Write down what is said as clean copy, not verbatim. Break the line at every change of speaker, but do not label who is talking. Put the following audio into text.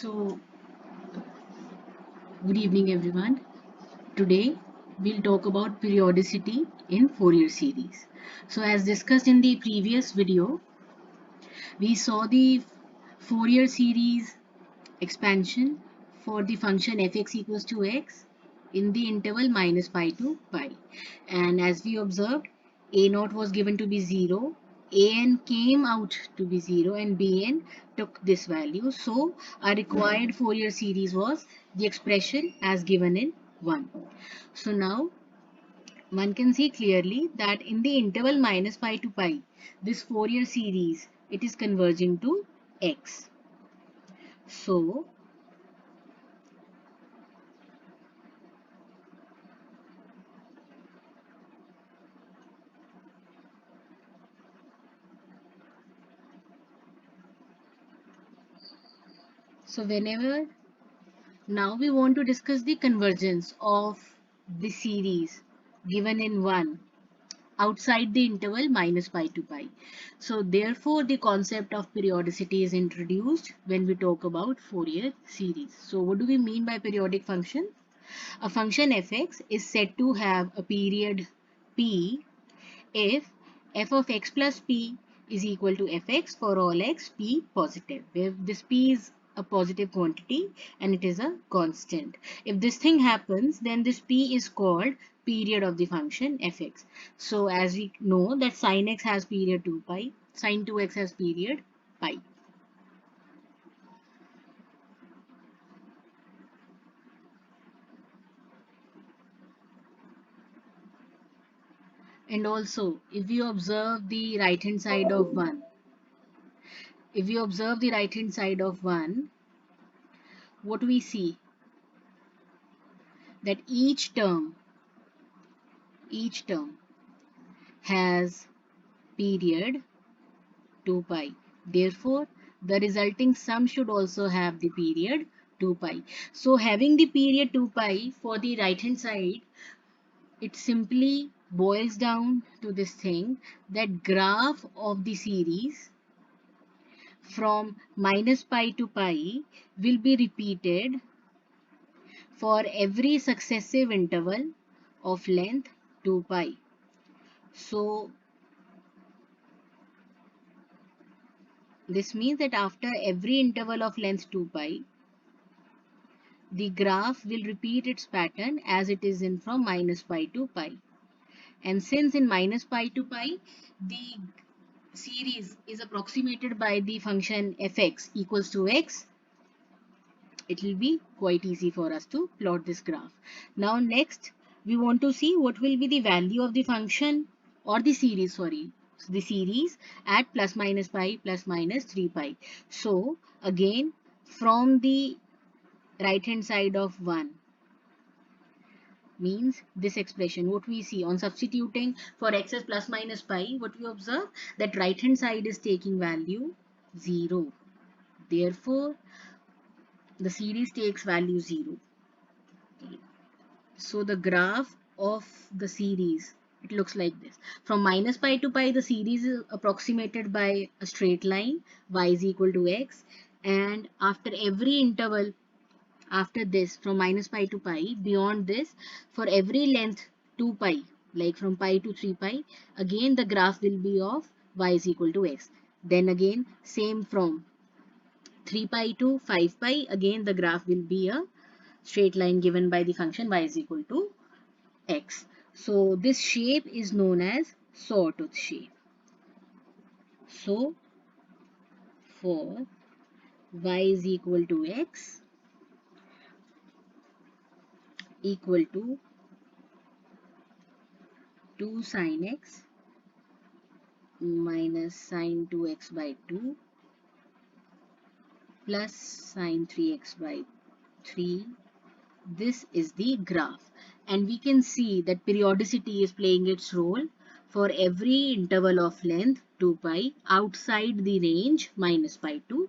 So, good evening everyone. Today we'll talk about periodicity in Fourier series. So, as discussed in the previous video, we saw the Fourier series expansion for the function fx equals to x in the interval minus pi to pi. And as we observed, a naught was given to be 0, an came out to be 0, and bn took this value. So our required Fourier series was the expression as given in 1. So now one can see clearly that in the interval minus pi to pi, this Fourier series, it is converging to x. So whenever now we want to discuss the convergence of the series given in 1 outside the interval minus pi to pi. So therefore the concept of periodicity is introduced when we talk about Fourier series. So what do we mean by periodic function? A function fx is said to have a period p if f of x plus p is equal to fx for all x p positive, where this p is a positive quantity and it is a constant. If this thing happens, then this p is called period of the function fx. So as we know that sin x has period 2 pi, sin 2x has period pi. And also if you observe the right hand side of 1, if you observe the right hand side of 1, what we see that each term has period 2 pi. Therefore, the resulting sum should also have the period 2 pi. So, having the period 2 pi for the right hand side, it simply boils down to this thing that graph of the series from minus pi to pi will be repeated for every successive interval of length 2 pi. So, this means that after every interval of length 2 pi, the graph will repeat its pattern as it is in from minus pi to pi. And since in minus pi to pi, the series is approximated by the function fx equals to x, it will be quite easy for us to plot this graph. Now next, we want to see what will be the value of the function or the series, the series at plus minus pi plus minus 3 pi. So again, from the right hand side of 1 means this expression, what we see on substituting for x as plus minus pi, what we observe that right hand side is taking value 0. Therefore, the series takes value 0. So the graph of the series, it looks like this. From minus pi to pi, the series is approximated by a straight line, y is equal to x. And after every interval, after this, from minus pi to pi, beyond this, for every length 2 pi, like from pi to 3 pi, again the graph will be of y is equal to x. Then again, same from 3 pi to 5 pi, again the graph will be a straight line given by the function y is equal to x. So this shape is known as sawtooth shape. So for y is equal to x equal to 2 sin x minus sin 2x by 2 plus sin 3x by 3. This is the graph, and we can see that periodicity is playing its role for every interval of length 2 pi outside the range minus pi to